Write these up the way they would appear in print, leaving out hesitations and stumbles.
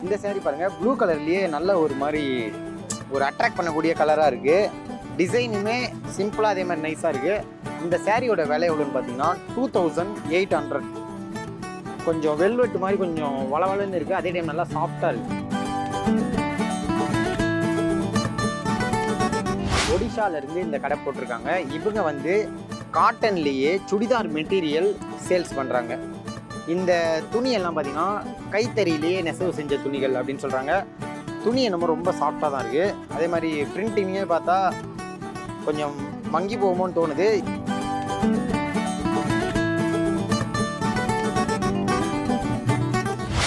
இந்த saree பாருங்க blue கலர்லயே நல்ல ஒரு மாதிரி ஒரு அட்ராக்ட் பண்ணக்கூடிய கலரா இருக்கு. டிசைனுமே சிம்பிளா அதே மாதிரி நைஸா இருக்கு. இந்த சாரியோட விலை எவ்வளோன்னு பார்த்தீங்கன்னா 2800. கொஞ்சம் வெல்வெட் மாதிரி கொஞ்சம் வளவளன்னு இருக்கு. அதே டைம் நல்லா சாஃப்டா இருக்கு. ஒடிஷால இருந்து இந்த கடை போட்டிருக்காங்க. இவங்க வந்து காட்டன்லேயே சுடிதார் மெட்டீரியல் சேல்ஸ் பண்றாங்க. இந்த துணியெல்லாம் பார்த்தீங்கன்னா கைத்தறியிலேயே நெசவு செஞ்ச துணிகள் அப்படின்னு சொல்கிறாங்க. துணி என்னமோ ரொம்ப சாஃப்டாக தான் இருக்குது. அதே மாதிரி பிரிண்டிங்கே பார்த்தா கொஞ்சம் மங்கி போகுமோன்னு தோணுது.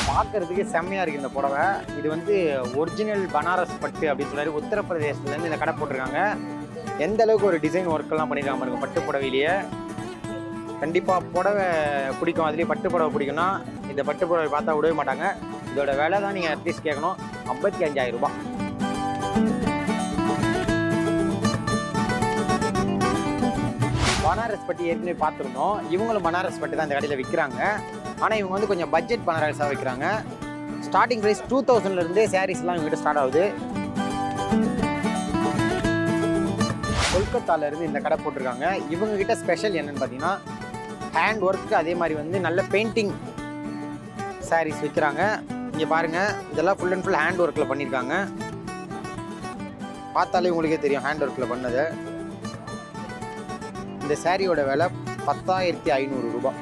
பார்க்கறதுக்கு செம்மையாக இருக்குது இந்த புடவை. இது வந்து ஒரிஜினல் பனாரஸ் பட்டு அப்படின்னு சொன்னாரு. உத்தரப்பிரதேசத்துலேருந்து இந்த கடை போட்டிருக்காங்க. எந்த அளவுக்கு ஒரு டிசைன் ஒர்க்கெல்லாம் பண்ணியிருக்காங்க பாருங்க பட்டு புடவையிலேயே. கண்டிப்பாக புடவை பிடிக்கும், அதுலேயே பட்டு புடவை பிடிக்கும்னா இந்த பட்டு புடவை பார்த்தா விடவே மாட்டாங்க. இதோட விலை தான் நீங்கள் அட்லீஸ்ட் கேட்கணும், 55,000 ரூபாய். பனாரஸ் பட்டி ஏற்கனவே பார்த்துருந்தோம். இவங்களும் பனாரஸ் பட்டு தான் இந்த கடையில் விற்கிறாங்க. ஆனால் இவங்க வந்து கொஞ்சம் பட்ஜெட் பனாரஸாக வைக்கிறாங்க. ஸ்டார்டிங் ப்ரைஸ் 2000லேருந்தே சாரீஸ்லாம் இவங்ககிட்ட ஸ்டார்ட் ஆகுது. கொல்கத்தாலேருந்து இந்த கடை போட்டிருக்காங்க. இவங்ககிட்ட ஸ்பெஷல் என்னன்னு பார்த்தீங்கன்னா ஹேண்ட் ஒர்க்கு, அதே மாதிரி வந்து நல்ல பெயிண்டிங் சாரீஸ் விற்கிறாங்க. இங்கே பாருங்கள், இதெல்லாம் ஃபுல் அண்ட் ஃபுல் ஹேண்ட் ஒர்க்கில் பண்ணியிருக்காங்க. பார்த்தாலே உங்களுக்கே தெரியும் ஹேண்ட் ஒர்க்கில் பண்ணது. இந்த சாரியோட விலை 10,500 ரூபாய்.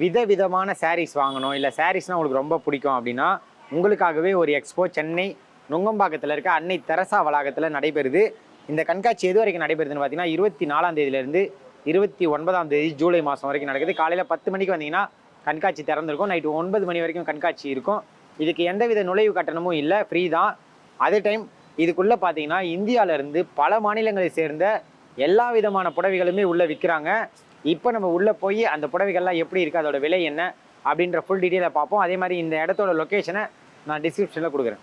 விதவிதமான சாரீஸ் வாங்கணும், இல்லை சாரீஸ்னால் உங்களுக்கு ரொம்ப பிடிக்கும் அப்படின்னா உங்களுக்காகவே ஒரு எக்ஸ்போ சென்னை நுங்கம்பாக்கத்தில் இருக்க அன்னை தெரசா வளாகத்தில் நடைபெறுது. இந்த கண்காட்சி எது வரைக்கும் நடைபெறுதுன்னு பார்த்தீங்கன்னா 24ஆம் தேதியிலேருந்து 29ஆம் தேதி ஜூலை மாதம் வரைக்கும் நடக்குது. காலையில் 10 மணிக்கு வந்தீங்கன்னா கண்காட்சி திறந்திருக்கும். நைட்டு 9 மணி வரைக்கும் கண்காட்சி இருக்கும். இதுக்கு எந்தவித நுழைவு கட்டணமும் இல்லை, ஃப்ரீ தான். அதே டைம் இதுக்குள்ளே பார்த்தீங்கன்னா இந்தியாவிலேருந்து பல மாநிலங்களை சேர்ந்த எல்லா விதமான புடவைகளுமே உள்ளே விற்கிறாங்க. இப்போ நம்ம உள்ளே போய் அந்த புடவைகள்லாம் எப்படி இருக்குது, அதோட விலை என்ன அப்படின்ற ஃபுல் டீட்டெயிலை பார்ப்போம். அதே மாதிரி இந்த இடத்தோட லொக்கேஷனை நான் டிஸ்கிரிப்ஷனில் கொடுக்குறேன்.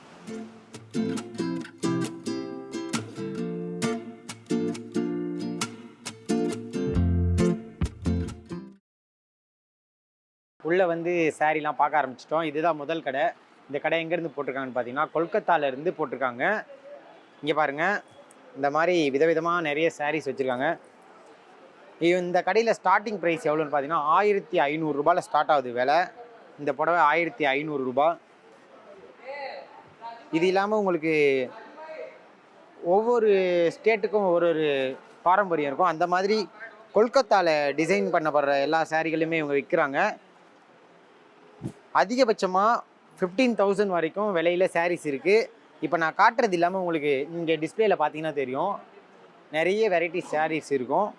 உள்ளே வந்து சாரீலாம் பார்க்க ஆரம்பிச்சிட்டோம். இதுதான் முதல் கடை. இந்த கடை எங்கேருந்து போட்டிருக்காங்கன்னு பார்த்தீங்கன்னா கொல்கத்தாலேருந்து போட்டிருக்காங்க. இங்கே பாருங்கள், இந்த மாதிரி விதவிதமாக நிறைய சாரீஸ் வச்சுருக்காங்க. இந்த கடையில் ஸ்டார்டிங் ப்ரைஸ் எவ்வளோன்னு பார்த்தீங்கன்னா 1500 ரூபாயில் ஸ்டார்ட் ஆகுது விலை. இந்த புடவை 1500 ரூபாய். இது இல்லாமல் உங்களுக்கு ஒவ்வொரு ஸ்டேட்டுக்கும் ஒரு பாரம்பரியம் இருக்கும். அந்த மாதிரி கொல்கத்தாவில் டிசைன் பண்ணப்படுற எல்லா சாரீகளுமே இவங்க விற்கிறாங்க. அதிகபட்சமாக 15,000 வரைக்கும் விலையில் சாரீஸ் இருக்குது. இப்போ நான் காட்டுறது இல்லாமல் உங்களுக்கு இங்கே டிஸ்பிளேயில் பார்த்தீங்கன்னா தெரியும், நிறைய வெரைட்டி சாரீஸ் இருக்கும்.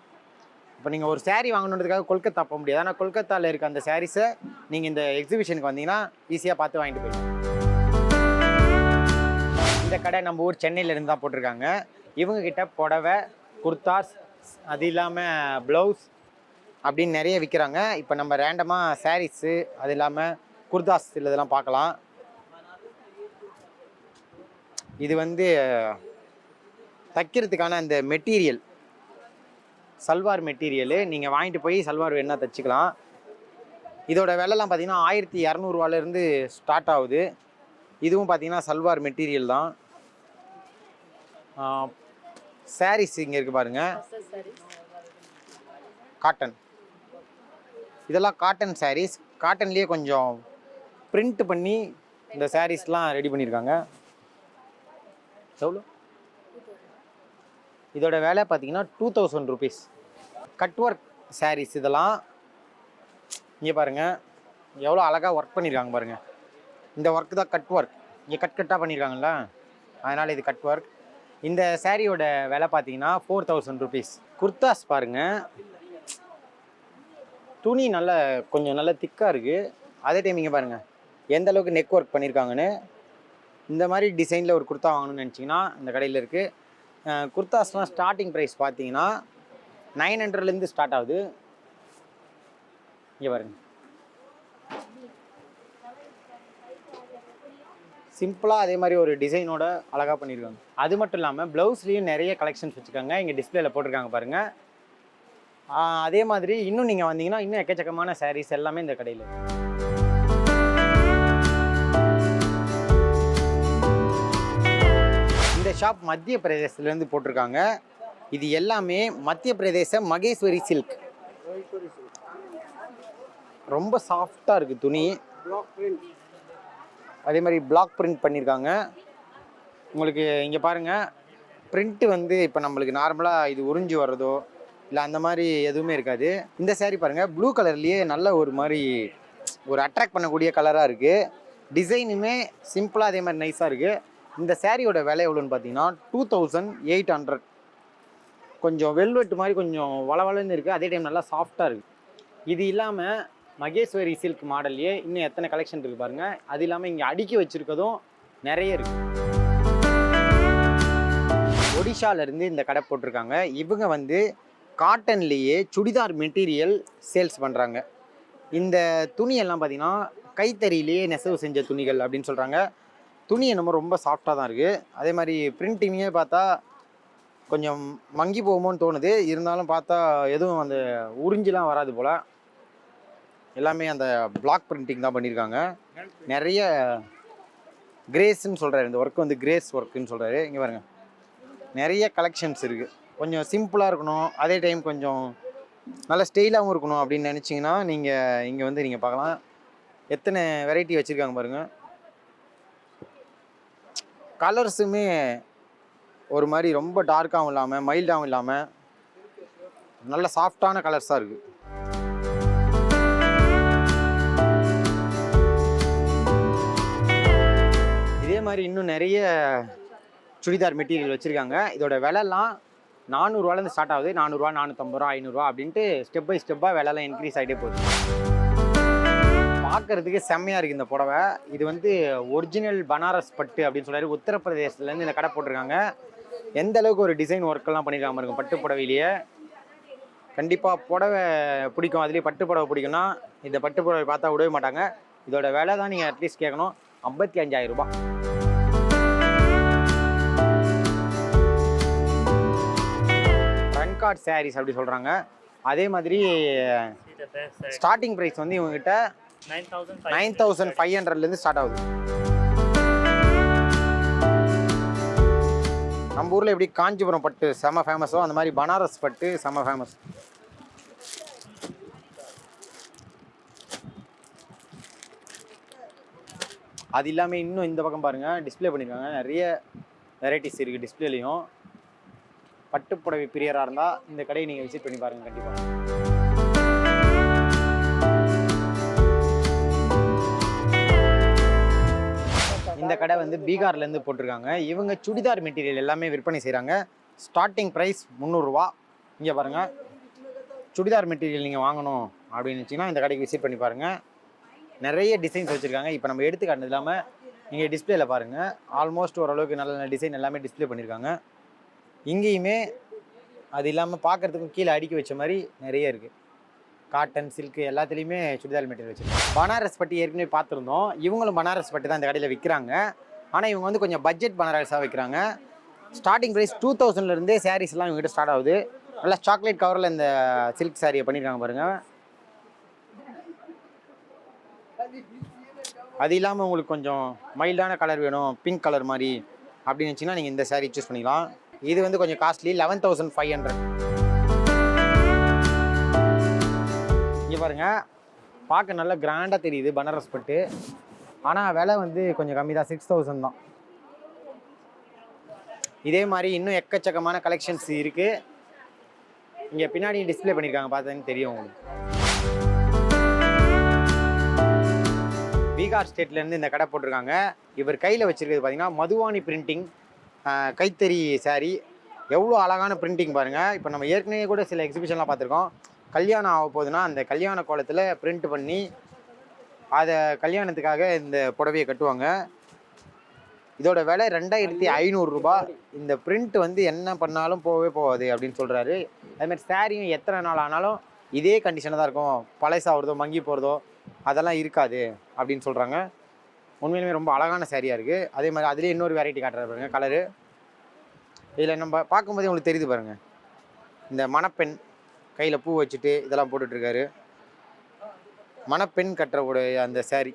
இப்போ நீங்கள் ஒரு சாரீ வாங்கணுன்றதுக்காக கொல்கத்தா போக முடியாது. ஆனால் கொல்கத்தாவில் இருக்க அந்த சாரீஸை நீங்கள் இந்த எக்ஸிபிஷனுக்கு வந்தீங்கன்னா ஈஸியாக பார்த்து வாங்கிட்டு போயிடலாம். இந்த கடை நம்ம ஊர் சென்னையிலேருந்து தான் போட்டிருக்காங்க. இவங்கக்கிட்ட புடவை, குர்தாஸ், அது இல்லாமல் ப்ளவுஸ் அப்படின்னு நிறைய விற்கிறாங்க. இப்போ நம்ம ரேண்டமாக சாரீஸு, அது இல்லாமல் குர்தாஸ் இதெல்லாம் பார்க்கலாம். இது வந்து தைக்கிறதுக்கான அந்த மெட்டீரியல், சல்வார் மெட்டீரியலு. நீங்கள் வாங்கிட்டு போய் சல்வார் வேணா தைச்சிக்கலாம். இதோட விலைலாம் பார்த்தீங்கன்னா 1200 ரூபாயிலேருந்து ஸ்டார்ட் ஆகுது. இதுவும் பார்த்தீங்கன்னா சல்வார் மெட்டீரியல் தான். சாரீஸ் இங்கே இருக்குது பாருங்கள், காட்டன். இதெல்லாம் காட்டன் சாரீஸ். காட்டன்லேயே கொஞ்சம் பிரிண்ட் பண்ணி இந்த சாரீஸ்லாம் ரெடி பண்ணியிருக்காங்க. எவ்வளோ? இதோட விலை பார்த்தீங்கன்னா 2000 ருபீஸ். கட் ஒர்க் சாரீஸ் இதெல்லாம். இங்கே பாருங்கள் எவ்வளோ அழகாக ஒர்க் பண்ணியிருக்காங்க பாருங்கள். இந்த ஒர்க் தான் கட் ஒர்க். இங்கே கட்டாக பண்ணியிருக்காங்கல்ல, அதனால் இது கட் ஒர்க். இந்த சாரியோட விலை பார்த்தீங்கன்னா 4000 ருபீஸ். குர்தாஸ் பாருங்கள், துணி கொஞ்சம் நல்லா திக்காக இருக்குது. அதே டைம் இங்கே பாருங்கள் எந்த அளவுக்கு நெக் ஒர்க் பண்ணியிருக்காங்கன்னு. இந்த மாதிரி டிசைனில் ஒரு குர்த்தா வாங்கணும்னு நினச்சிங்கன்னா இந்த கடையில் இருக்குது. குர்தாஸ்லாம் ஸ்டார்டிங் ப்ரைஸ் பார்த்தீங்கன்னா 900லேருந்து ஸ்டார்ட் ஆகுது. இங்கே பாருங்க, சிம்பிளாக அதே மாதிரி ஒரு டிசைனோட அழகாக பண்ணியிருக்காங்க. அது மட்டும் இல்லாமல் ப்ளவுஸ்லேயும் நிறைய கலெக்ஷன்ஸ் வச்சுருக்காங்க. இங்கே டிஸ்பிளேல போட்டிருக்காங்க பாருங்கள். அதே மாதிரி இன்னும் நீங்கள் வந்தீங்கன்னா இன்னும் எக்கச்சக்கமான சாரீஸ் எல்லாமே இந்த கடையில். இந்த ஷாப் மத்திய பிரதேசத்துலேருந்து போட்டிருக்காங்க. இது எல்லாமே மத்திய பிரதேச மகேஸ்வரி சில்க். ரொம்ப சாஃப்டாக இருக்குது துணி. அதே மாதிரி பிளாக் பிரிண்ட் பண்ணியிருக்காங்க. உங்களுக்கு இங்கே பாருங்கள், பிரிண்ட்டு வந்து இப்போ நம்மளுக்கு நார்மலாக இது உறிஞ்சி வர்றதோ இல்லை அந்த மாதிரி எதுவுமே இருக்காது. இந்த சேரீ பாருங்கள், ப்ளூ கலர்லேயே நல்ல ஒரு மாதிரி ஒரு அட்ராக்ட் பண்ணக்கூடிய கலராக இருக்குது. டிசைனுமே சிம்பிளாக அதே மாதிரி நைஸாக இருக்குது. இந்த சேரீயோட விலை எவ்வளோன்னு பார்த்தீங்கன்னா 2800. கொஞ்சம் வெல்வெட் மாதிரி கொஞ்சம் வளவளன்னு இருக்குது, அதே டைம் நல்லா சாஃப்டாக இருக்குது. இது இல்லாமல் மகேஸ்வரி சில்க் மாடல்லையே இன்னும் எத்தனை கலெக்ஷன் இருக்குது பாருங்கள். அது இல்லாமல் இங்கே அடுக்கி வச்சுருக்கதும் நிறைய இருக்குது. ஒடிஷாவிலேருந்து இந்த கடை போட்டிருக்காங்க. இவங்க வந்து காட்டன்லேயே சுடிதார் மெட்டீரியல் சேல்ஸ் பண்ணுறாங்க. இந்த துணியெல்லாம் பார்த்திங்கன்னா கைத்தறியிலேயே நெசவு செஞ்ச துணிகள் அப்படின்னு சொல்கிறாங்க. துணி என்னமோ ரொம்ப சாஃப்டாக தான் இருக்குது. அதே மாதிரி பிரிண்டிங்கே பார்த்தா கொஞ்சம் மங்கி போகுமோன்னு தோணுது. இருந்தாலும் பார்த்தா எதுவும் அந்த உறிஞ்சிலாம் வராது போல். எல்லாமே அந்த பிளாக் பிரிண்டிங் தான் பண்ணியிருக்காங்க. நிறைய கிரேஸ்ன்னு சொல்கிறாரு, இந்த ஒர்க் வந்து கிரேஸ் ஒர்க்குன்னு சொல்கிறாரு. இங்கே பாருங்கள், நிறைய கலெக்ஷன்ஸ் இருக்குது. கொஞ்சம் சிம்பிளாக இருக்கணும், அதே டைம் கொஞ்சம் நல்ல ஸ்டைலாகவும் இருக்கணும் அப்படின்னு நினச்சிங்கன்னா நீங்கள் இங்கே வந்து நீங்கள் பார்க்கலாம். எத்தனை வெரைட்டி வச்சுருக்காங்க பாருங்கள். கலர்ஸுமே ஒரு மாதிரி ரொம்ப டார்க்காகவும் இல்லாமல் மைல்டாகவும் இல்லாமல் நல்ல சாஃப்டான கலர்ஸாக இருக்குது. இதே மாதிரி இன்னும் நிறைய சுடிதார் மெட்டீரியல் வச்சுருக்காங்க. இதோட விலைலாம் 400 ரூபாலேருந்து ஸ்டார்ட் ஆகுது. 400 ரூபா, 450 ரூபா, 500 ரூபா அப்படின்ட்டு ஸ்டெப் பை ஸ்டெப்பாக விலைலாம் இன்க்ரீஸ் ஆகிட்டே போகுது. பார்க்குறதுக்கு செம்மையாக இருக்குது இந்த புடவை. இது வந்து ஒரிஜினல் பனாரஸ் பட்டு அப்படின்னு சொல்கிறாரு. உத்தரப்பிரதேசத்துலேருந்து இந்த கடை போட்டிருக்காங்க. எந்த அளவுக்கு ஒரு டிசைன் ஒர்க்கெல்லாம் பண்ணியிருக்காம இருக்கும் பட்டு புடவையிலேயே. கண்டிப்பாக புடவை பிடிக்கும், அதுலேயே பட்டு புடவை பிடிக்கும்னா இந்த பட்டு புடவை பார்த்தா விடவே மாட்டாங்க. இதோட விலை தான் நீங்கள் அட்லீஸ்ட் கேட்கணும், 55,000 ரூபா. ரன்கார்ட் சாரீஸ் அப்படி சொல்கிறாங்க. அதே மாதிரி ஸ்டார்டிங் ப்ரைஸ் வந்து இவங்ககிட்ட 9,500லேருந்து ஸ்டார்ட் ஆகுது. நம்ம ஊரில் எப்படி காஞ்சிபுரம் பட்டு செம ஃபேமஸோ அந்த மாதிரி பனாரஸ் பட்டு செம ஃபேமஸ். அது இல்லாமல் இன்னும் இந்த பக்கம் பாருங்கள், டிஸ்பிளே பண்ணியிருக்காங்க. நிறைய வெரைட்டிஸ் இருக்குது டிஸ்பிளேலையும். பட்டுப்புடவை பிரியராக இருந்தால் இந்த கடையை நீங்கள் விசிட் பண்ணி பாருங்கள் கண்டிப்பாக. இந்த கடை வந்து பீகார்லேருந்து போட்டிருக்காங்க. இவங்க சுடிதார் மெட்டீரியல் எல்லாமே விற்பனை செய்கிறாங்க. ஸ்டார்டிங் ப்ரைஸ் 300 ரூபா. இங்கே பாருங்கள், சுடிதார் மெட்டீரியல் நீங்கள் வாங்கணும் அப்படின்னு நினச்சிங்கன்னா இந்த கடைக்கு விசிட் பண்ணி பாருங்கள். நிறைய டிசைன்ஸ் வச்சுருக்காங்க. இப்போ நம்ம எடுத்து காட்டினது இல்லாமல் நீங்கள் டிஸ்பிளேல பாருங்கள், ஆல்மோஸ்ட் ஓரளவுக்கு நல்ல நல்ல டிசைன் எல்லாமே டிஸ்பிளே பண்ணியிருக்காங்க. இங்கேயுமே அது இல்லாமல் பார்க்குறதுக்கும் கீழே அடுக்கி வச்ச மாதிரி நிறைய இருக்குது. காட்டன், சில்க்கு எல்லாத்துலேயுமே சுடிதார் மெட்டீரியல் வச்சுருக்காங்க. பனாரஸ் பட்டி ஏற்கனவே பார்த்துருந்தோம். இவங்களும் பனாரஸ் பட்டி தான் இந்த கடையில் விற்கிறாங்க. ஆனால் இவங்க வந்து கொஞ்சம் பட்ஜெட் பனாரஸாக விற்கிறாங்க. ஸ்டார்டிங் ப்ரைஸ் 2000லேருந்தே சாரீஸ்லாம் இவங்ககிட்ட ஸ்டார்ட் ஆகுது. நல்லா சாக்லேட் கவரில் இந்த சில்க் சாரியை பண்ணியிருக்காங்க பாருங்கள். அது இல்லாமல் உங்களுக்கு கொஞ்சம் மைல்டான கலர் வேணும், பிங்க் கலர் மாதிரி அப்படின்னு வச்சிங்கன்னா நீங்கள் இந்த சாரீ சூஸ் பண்ணிக்கலாம். இது வந்து கொஞ்சம் காஸ்ட்லி, 11,500. இங்கே பாருங்கள், பார்க்க நல்லா கிராண்டாக தெரியுது பனாரஸ் பட்டு. ஆனால் விலை வந்து கொஞ்சம் கம்மி தான், 6,000 தான். இதே மாதிரி இன்னும் எக்கச்சக்கமான கலெக்ஷன்ஸ் இருக்குது. இங்கே பின்னாடி டிஸ்பிளே பண்ணியிருக்காங்க, பார்த்தீங்கன்னு தெரியும் உங்களுக்கு. பீகார் ஸ்டேட்லேருந்து இந்த கடை போட்டிருக்காங்க. இவர் கையில் வச்சுருக்கிறது பார்த்தீங்கன்னா மதுவானி பிரிண்டிங் கைத்தறி சாரீ. எவ்வளோ அழகான பிரிண்டிங் பாருங்கள். இப்போ நம்ம ஏற்கனவே கூட சில எக்ஸிபிஷன்லாம் பார்த்துருக்கோம். கல்யாணம் ஆக போகுதுன்னா அந்த கல்யாண கோலத்தில் பிரிண்ட் பண்ணி அதை கல்யாணத்துக்காக இந்த புடவையை கட்டுவாங்க. இதோட விலை 2,500 ரூபா. இந்த பிரிண்ட் வந்து என்ன பண்ணாலும் போகவே போகாது அப்படின்னு சொல்கிறாரு. அதுமாதிரி சாரியும் எத்தனை நாள் ஆனாலும் இதே கண்டிஷனில் தான் இருக்கும், பழசாகிறதோ மங்கி போகிறதோ அதெல்லாம் இருக்காது அப்படின்னு சொல்கிறாங்க. உண்மையிலுமே ரொம்ப அழகான சாரியாக இருக்குது. அதே மாதிரி அதுலேயே இன்னொரு வெரைட்டி காட்டுறாரு பாருங்கள் கலரு. இதில் நம்ம பார்க்கும்போதே உங்களுக்கு தெரியுது பாருங்கள், இந்த மணப்பெண் கையில் பூ வச்சுட்டு இதெல்லாம் போட்டுட்ருக்காரு. மணப்பெண் கட்டுறக்கூடிய அந்த saree,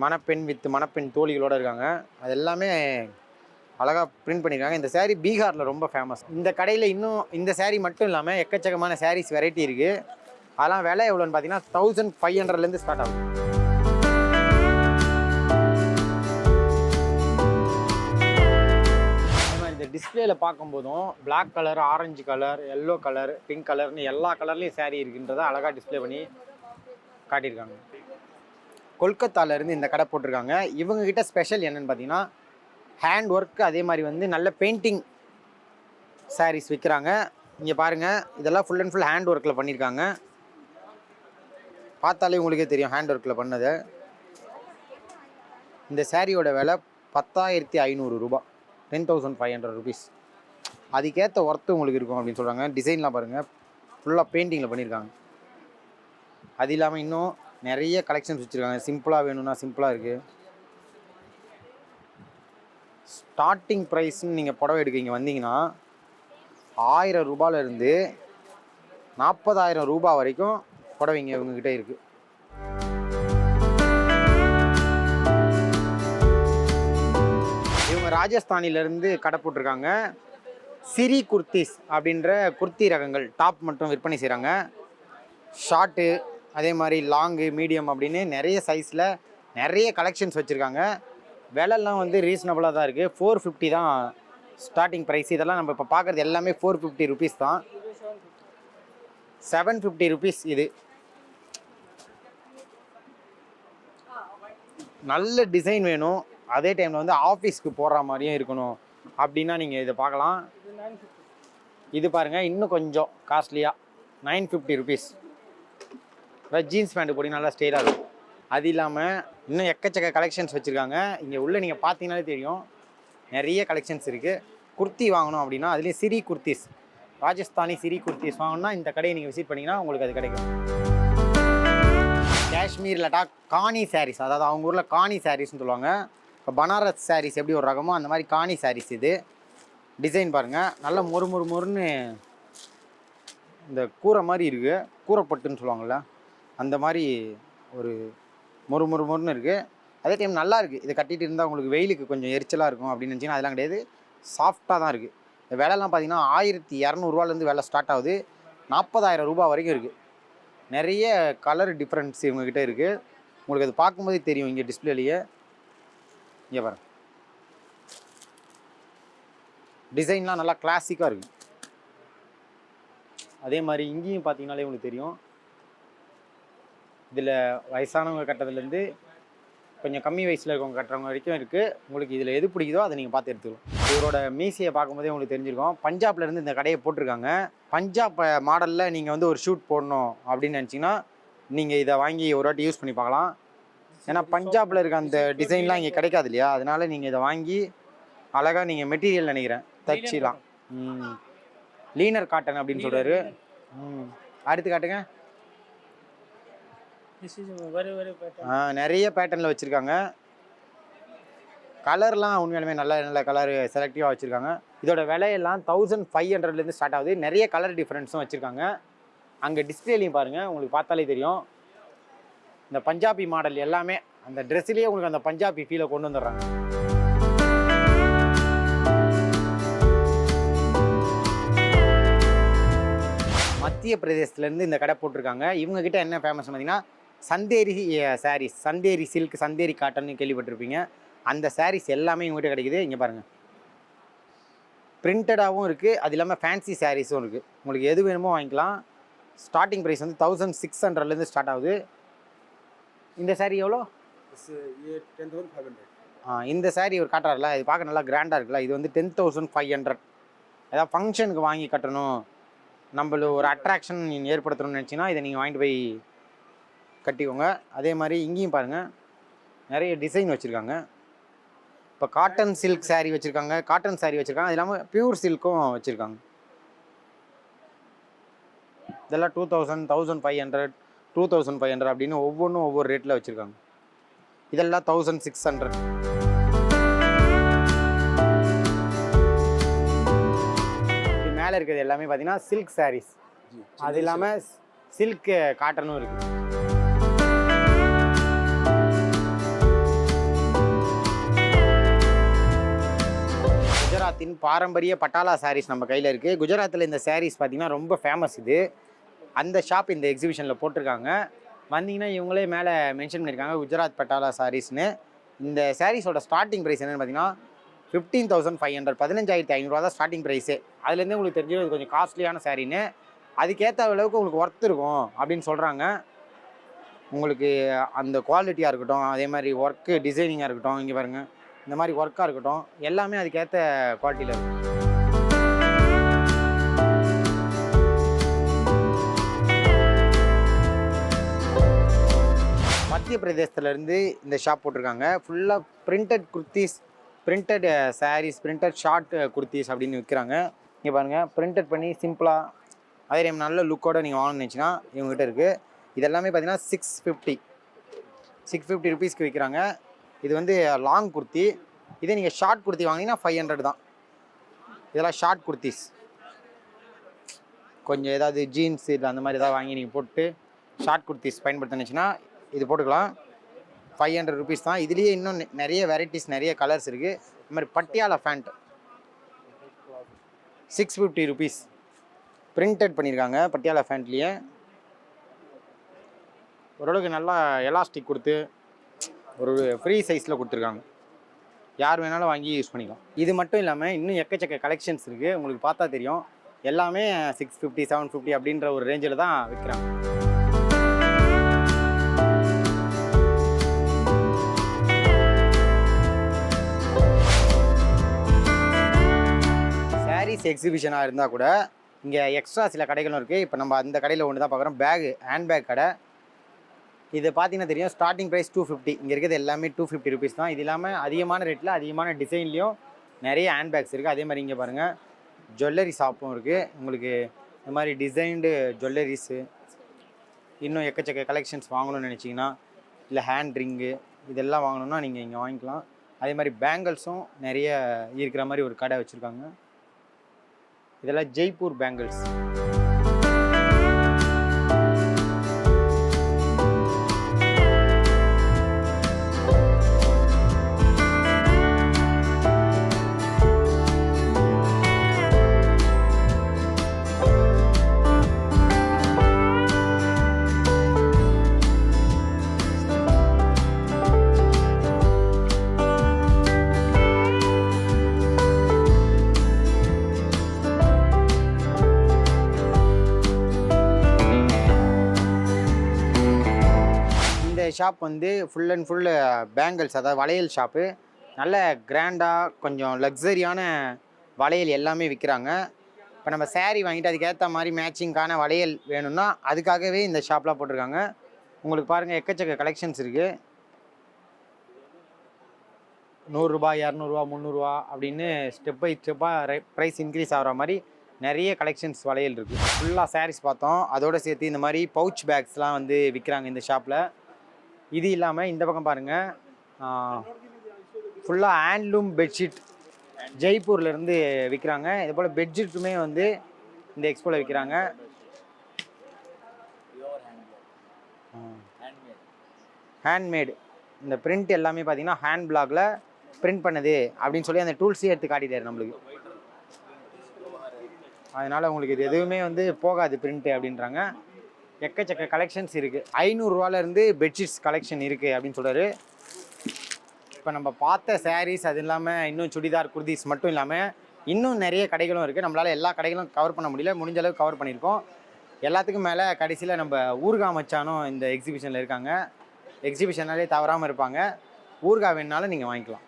மணப்பெண் வித் மணப்பெண் தோழிகளோடு இருக்காங்க. அது எல்லாமே அழகாக பிரிண்ட் பண்ணியிருக்காங்க. இந்த saree பீகாரில் ரொம்ப ஃபேமஸ். இந்த கடையில் இன்னும் இந்த saree மட்டும் இல்லாமல் எக்கச்சக்கமான sarees வெரைட்டி இருக்குது. அதெல்லாம் விலை எவ்வளோன்னு பார்த்தீங்கன்னா 1500லேருந்து ஸ்டார்ட் ஆகும். இந்த டிஸ்பிளேல பார்க்கும்போதும் black colour, orange colour, yellow colour, pink கலர்னு எல்லா கலர்லேயும் saree இருக்குன்றதை அழகாக டிஸ்பிளே பண்ணி காட்டியிருக்காங்க. கொல்கத்தாவிலேருந்து இந்த கடை போட்டிருக்காங்க. இவங்ககிட்ட ஸ்பெஷல் என்னென்னு பார்த்தீங்கன்னா ஹேண்ட் ஒர்க், அதே மாதிரி வந்து நல்ல பெயிண்டிங் sarees விற்கிறாங்க. இங்கே பாருங்கள், இதெல்லாம் ஃபுல் அண்ட் ஃபுல் ஹேண்ட் ஒர்க்கில் பண்ணியிருக்காங்க. பார்த்தாலே உங்களுக்கே தெரியும் ஹேண்ட் ஒர்க்கில் பண்ணது. இந்த சாரியோட விலை 10,500 ரூபா, 10,500 ருபீஸ். அதுக்கேற்ற ஒர்த்து உங்களுக்கு இருக்கும் அப்படின்னு சொல்கிறாங்க. டிசைன்லாம் பாருங்கள், ஃபுல்லாக பெயிண்டிங்கில் பண்ணியிருக்காங்க. அது இல்லாமல் இன்னும் நிறைய கலெக்ஷன்ஸ் வச்சுருக்காங்க. சிம்பிளாக வேணும்னா சிம்பிளாக இருக்குது. ஸ்டார்டிங் ப்ரைஸ்ன்னு நீங்கள் புடவை எடுக்க இங்கே வந்தீங்கன்னா 1000 ரூபாயிலேருந்து 40,000 ரூபா வரைக்கும் புடவைங்க இவங்ககிட்ட இருக்குது. இவங்க ராஜஸ்தானிலேருந்து கடை போட்டிருக்காங்க. சிரி குர்த்திஸ் அப்படின்ற குர்த்தி ரகங்கள் டாப் மட்டும் விற்பனை செய்கிறாங்க. ஷார்ட்டு, அதே மாதிரி லாங்கு, மீடியம் அப்படின்னு நிறைய சைஸில் நிறைய கலெக்ஷன்ஸ் வச்சுருக்காங்க. விலைலாம் வந்து ரீசனபுளாக தான் இருக்குது. 450 தான் ஸ்டார்டிங் ப்ரைஸ். இதெல்லாம் நம்ம இப்போ பார்க்குறது எல்லாமே 450 ருபீஸ் தான். 750 ருபீஸ் இது. நல்ல டிசைன் வேணும், அதே டைமில் வந்து ஆஃபீஸ்க்கு போடுற மாதிரியும் இருக்கணும் அப்படின்னா நீங்கள் இதை பார்க்கலாம். இது பாருங்கள், இன்னும் கொஞ்சம் காஸ்ட்லியாக 950 ருபீஸ். ஜீன்ஸ் பேண்ட் போட்டி நல்லா ஸ்டைலாக இருக்கும். அது இல்லாமல் இன்னும் எக்கச்சக்க கலெக்ஷன்ஸ் வச்சுருக்காங்க. இங்கே உள்ளே நீங்கள் பார்த்தீங்கன்னாலே தெரியும் நிறைய கலெக்ஷன்ஸ் இருக்குது. குர்த்தி வாங்கணும் அப்படின்னா அதுலேயும் சிரி குர்த்திஸ், ராஜஸ்தானி சிரி குர்த்திஸ் வாங்கணும்னா இந்த கடையை நீங்கள் விசிட் பண்ணிங்கன்னா உங்களுக்கு அது கிடைக்கும். காஷ்மீர் லடாக் காணி சாரீஸ், அதாவது அவங்க ஊரில் காணி சாரீஸ்ன்னு சொல்லுவாங்க. இப்போ பனாரஸ் சாரீஸ் எப்படி ஒரு ரகமோ அந்த மாதிரி காணி சாரீஸ் இது. டிசைன் பாருங்கள், நல்லா மொறுன்னு இந்த கூரை மாதிரி இருக்குது. கூரைப்பட்டுன்னு சொல்லுவாங்கள்ல, அந்த மாதிரி ஒரு மொறுன்னு இருக்குது. அதே டைம் நல்லா இருக்குது. இதை கட்டிகிட்டு இருந்தால் உங்களுக்கு வெயிலுக்கு கொஞ்சம் எரிச்சலாக இருக்கும் அப்படின்னு நினச்சிங்கன்னா அதெல்லாம் கிடையாது, சாஃப்டாக தான் இருக்குது. இந்த விலைலாம் பார்த்தீங்கன்னா 1200 ரூபாலேருந்து விலை ஸ்டார்ட் ஆகுது, 40,000 ரூபா வரைக்கும் இருக்குது. நிறைய கலர் டிஃப்ரென்ஸ் இவங்ககிட்ட இருக்குது. உங்களுக்கு அது பார்க்கும்போதே தெரியும் இங்கே டிஸ்பிளேலேயே. இங்கே பாருங்க, டிசைன்லாம் நல்லா கிளாசிக்காக இருக்குது. அதே மாதிரி இங்கேயும் பார்த்தீங்கன்னாலே உங்களுக்கு தெரியும், இதில் வயசானவங்க கட்டுறதுலேருந்து கொஞ்சம் கம்மி வயசில் இருக்கவங்க கட்டுறவங்க வரைக்கும் இருக்குது. உங்களுக்கு இதில் எது பிடிக்குதோ அதை நீங்கள் பார்த்து எடுத்துக்கலாம். இவரோட மீசியை பார்க்கும்போதே உங்களுக்கு தெரிஞ்சிருக்கும். பஞ்சாப்லேருந்து இந்த கடையை போட்டிருக்காங்க. பஞ்சாப் மாடலில் நீங்கள் வந்து ஒரு ஷூட் போடணும் அப்படின்னு நினச்சிங்கன்னா நீங்கள் இதை வாங்கி ஒரு வாட்டி யூஸ் பண்ணி பார்க்கலாம். ஏன்னா பஞ்சாபில் இருக்க அந்த டிசைன்லாம் இங்கே கிடைக்காது இல்லையா, அதனால் நீங்கள் இதை வாங்கி அழகாக நீங்கள் மெட்டீரியல் நினைக்கிறேன் தச்சிலாம். லீனர் காட்டன் அப்படின்னு சொல்கிறாரு. அடுத்து காட்டுங்க. நிறைய பேட்டர்னில் வச்சுருக்காங்க. கலர்லாம் உண்மையாலுமே நல்ல கலர் செலக்டிவாக வச்சுருக்காங்க. இதோட விலையெல்லாம் 1500லேருந்து ஸ்டார்ட் ஆகுது. நிறைய கலர் டிஃப்ரென்ஸும் வச்சுருக்காங்க. அங்கே டிஸ்பிளேலையும் பாருங்கள், உங்களுக்கு பார்த்தாலே தெரியும். இந்த பஞ்சாபி மாடல் எல்லாமே அந்த ட்ரெஸ்ஸிலேயே உங்களுக்கு அந்த பஞ்சாபி ஃபீலை கொண்டு வந்துடுறாங்க. மத்திய பிரதேசத்துலேருந்து இந்த கடை போட்டிருக்காங்க. இவங்ககிட்ட என்ன ஃபேமஸ் பார்த்தீங்கன்னா சந்தேரி சாரீஸ், சந்தேரி சில்க், சந்தேரி காட்டன் கேள்விப்பட்டிருப்பீங்க. அந்த சாரீஸ் எல்லாமே இவங்ககிட்ட கிடைக்குது. இங்கே பாருங்கள், பிரிண்டடாகவும் இருக்குது, அது இல்லாமல் ஃபேன்சி சாரீஸும் இருக்குது. உங்களுக்கு எது வேணுமோ வாங்கிக்கலாம். ஸ்டார்டிங் ப்ரைஸ் வந்து 1600லேருந்து ஸ்டார்ட் ஆகுது. இந்த சாரீ எவ்வளோ? 10,500. இந்த சாரீ ஒரு காட்டுறாருல, இது பார்க்க நல்லா கிராண்டாக இருக்குல்ல, இது வந்து 10,500. ஏதாவது ஃபங்க்ஷனுக்கு வாங்கி கட்டணும், நம்மளுக்கு ஒரு அட்ராக்ஷன் ஏற்படுத்தணும்னு நினச்சிங்கன்னா இதை நீங்கள் வாங்கிட்டு போய் கட்டிக்கோங்க. அதே மாதிரி இங்கேயும் பாருங்கள், நிறைய டிசைன் வச்சுருக்காங்க. இப்போ காட்டன் சில்க் சாரீ வச்சுருக்காங்க, காட்டன் சாரீ வச்சுருக்காங்க, அது இல்லாமல் பியூர் சில்க்கும் வச்சுருக்காங்க. இதெல்லாம் 2000, 1500, 2500 அப்படின்னு ஒவ்வொன்றும் ஒவ்வொரு ரேட்டில் வச்சுருக்காங்க. இதெல்லாம் 1600. மேலே இருக்கிறது எல்லாமே பார்த்தீங்கன்னா சில்க் சாரீஸ், அது இல்லாமல் சில்க் காட்டனும் இருக்குது. குஜராத்தின் பாரம்பரிய பட்டாலா சாரீஸ் நம்ம கையில் இருக்குது. குஜராத்தில் இந்த சாரீஸ் பார்த்திங்கன்னா ரொம்ப ஃபேமஸ். இது அந்த ஷாப் இந்த எக்ஸிபிஷனில் போட்டிருக்காங்க. வந்தீங்கன்னா இவங்களே மேலே மென்ஷன் பண்ணியிருக்காங்க குஜராத் பட்டாலா சாரீஸ்னு. இந்த சாரீஸோட ஸ்டார்டிங் ப்ரைஸ் என்னென்னு பார்த்தீங்கன்னா 15,500, 15,500 தான் ஸ்டார்டிங் ப்ரைஸே. அதுலேருந்து உங்களுக்கு தெரிஞ்சது இது கொஞ்சம் காஸ்ட்லியான சாரீன்னு, அதுக்கேற்ற அளவுக்கு உங்களுக்கு ஒர்த் இருக்கும் அப்படின்னு சொல்கிறாங்க. உங்களுக்கு அந்த குவாலிட்டியாக இருக்கட்டும், அதே மாதிரி ஒர்க்கு டிசைனிங்காக இருக்கட்டும், இங்கே பாருங்கள் இந்த மாதிரி ஒர்க்காக இருக்கட்டும், எல்லாமே அதுக்கேற்ற குவாலிட்டியில் இருக்கும். மத்திய பிரதேசத்துலேருந்து இந்த ஷாப் போட்டிருக்காங்க. ஃபுல்லாக printed kurtis, printed saris, printed short kurtis அப்படின்னு விற்கிறாங்க. இங்கே பாருங்கள் பிரிண்டட் பண்ணி சிம்பிளாக அதே டைம் நல்ல லுக்கோடு நீங்கள் வாங்கணும்னு நினச்சிங்கன்னா இவங்ககிட்ட இருக்குது. இதெல்லாமே பார்த்தீங்கன்னா 650 ருபீஸ்க்கு விற்கிறாங்க. இது வந்து லாங் குர்த்தி. இதே நீங்கள் ஷார்ட் குர்த்தி வாங்கினீங்கன்னா 500 தான். இதெல்லாம் ஷார்ட் குர்த்திஸ். கொஞ்சம் ஏதாவது ஜீன்ஸ் இல்லை அந்த மாதிரி ஏதாவது வாங்கி நீங்கள் போட்டு ஷார்ட் குர்த்திஸ் பயன்படுத்தினுச்சுன்னா இது போட்டுக்கலாம். 500 ருபீஸ் தான். இதுலேயே இன்னும் நிறைய வெரைட்டிஸ், நிறைய கலர்ஸ் இருக்குது. இந்த மாதிரி பட்டியாலா ஃபேண்ட் 650 ருபீஸ் பிரிண்டட் பண்ணியிருக்காங்க. பட்டியாலா ஃபேண்ட்லேயே ஓரளவுக்கு நல்லா எலாஸ்டிக் கொடுத்து ஒரு ஃப்ரீ சைஸில் கொடுத்துருக்காங்க. யார் வேணாலும் வாங்கி யூஸ் பண்ணிக்கலாம். இது மட்டும் இல்லாமல் இன்னும் எக்கச்சக்க கலெக்ஷன்ஸ் இருக்குது. உங்களுக்கு பார்த்தா தெரியும். எல்லாமே 650, 750 அப்படின்ற ஒரு ரேஞ்சில் தான் விற்கிறாங்க. சாரீஸ் எக்ஸிபிஷனாக இருந்தால் கூட இங்கே எக்ஸ்ட்ரா சில கடைகளும் இருக்குது. இப்போ நம்ம அந்த கடையில் ஒன்று தான் பார்க்குறோம். ஹேண்ட்பேக் கடை. இது பார்த்தீங்கன்னா தெரியும். Starting price 250. இங்கே இருக்கிறது எல்லாமே 250 ருபீஸ் தான். இது இல்லாமல் அதிகமான ரேட்டில் அதிகமான டிசைன்லேயும் நிறைய ஹேண்ட்பேக்ஸ் இருக்குது. அதே மாதிரி இங்கே பாருங்கள் ஜுவல்லரி ஷாப்பும் இருக்குது. உங்களுக்கு இந்த மாதிரி டிசைன்டு ஜுவல்லரிஸு இன்னும் எக்கச்சக்க கலெக்ஷன்ஸ் வாங்கணும்னு நினச்சிங்கன்னா, இல்லை ஹேண்ட் ரிங்கு இதெல்லாம் வாங்கணுன்னா நீங்கள் இங்கே வாங்கிக்கலாம். அதே மாதிரி பேங்கிள்ஸும் நிறைய இருக்கிற மாதிரி ஒரு கடை வச்சுருக்காங்க. இதெல்லாம் ஜெய்ப்பூர் பேங்கிள்ஸ். ஷாப் வந்து ஃபுல் அண்ட் ஃபுல் பேங்கிள்ஸ், அதாவது வளையல் ஷாப்பு. நல்ல கிராண்டாக கொஞ்சம் லக்ஸரியான வளையல் எல்லாமே விற்கிறாங்க. இப்போ நம்ம சேரீ வாங்கிட்டு அதுக்கேற்ற மாதிரி மேட்சிங்கான வளையல் வேணும்னா அதுக்காகவே இந்த ஷாப்லாம் போட்டிருக்காங்க. உங்களுக்கு பாருங்கள் எக்கச்சக்க கலெக்ஷன்ஸ் இருக்குது. 100 ரூபாய், 200 ரூபா, 300 ரூபா அப்படின்னு ஸ்டெப் பை ஸ்டெப்பாக ப்ரைஸ் இன்க்ரீஸ் ஆகிற மாதிரி நிறைய கலெக்ஷன்ஸ் வளையல் இருக்குது. ஃபுல்லாக சாரீஸ் பார்த்தோம். அதோடு சேர்த்து இந்த மாதிரி பவுச் பேக்ஸ்லாம் வந்து விற்கிறாங்க இந்த ஷாப்பில். இது இல்லாமல் இந்த பக்கம் பாருங்கள் ஃபுல்லாக ஹேண்ட்லூம் பெட்ஷீட் ஜெய்ப்பூர்லேருந்து விற்கிறாங்க. இது போல் பெட்ஷீட்டுமே வந்து இந்த எக்ஸ்போவில் விற்கிறாங்க. ஹேண்ட்மேடு இந்த பிரிண்ட் எல்லாமே பார்த்தீங்கன்னா ஹேண்ட் பிளாக்ல பிரிண்ட் பண்ணது அப்படின்னு சொல்லி அந்த டூல்ஸே எடுத்து காட்டிட்டாரு நம்மளுக்கு. அதனால் உங்களுக்கு இது எதுவுமே வந்து போகாது பிரிண்ட்டு அப்படின்றாங்க. எக்கச்சக்க கலெக்ஷன்ஸ் இருக்குது. 500 ரூபாலேருந்து பெட்ஷீட்ஸ் கலெக்ஷன் இருக்குது அப்படின்னு சொல்கிறாரு. இப்போ நம்ம பார்த்த சாரீஸ் அது இல்லாமல் இன்னும் சுடிதார் குர்தீஸ் மட்டும் இல்லாமல் இன்னும் நிறைய கடைகளும் இருக்குது. நம்மளால் எல்லா கடைகளும் கவர் பண்ண முடியல. முடிஞ்ச அளவுக்கு கவர் பண்ணியிருக்கோம். எல்லாத்துக்கும் மேலே கடைசியில் நம்ம ஊர்கா மச்சானும் இந்த எக்ஸிபிஷனில் இருக்காங்க. எக்ஸிபிஷனாலே தவறாமல் இருப்பாங்க. ஊர்கா வேணுனாலும் நீங்கள் வாங்கிக்கலாம்.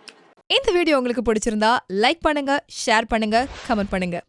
இந்த வீடியோ உங்களுக்கு பிடிச்சிருந்தா லைக் பண்ணுங்கள், ஷேர் பண்ணுங்கள், கமெண்ட் பண்ணுங்கள்.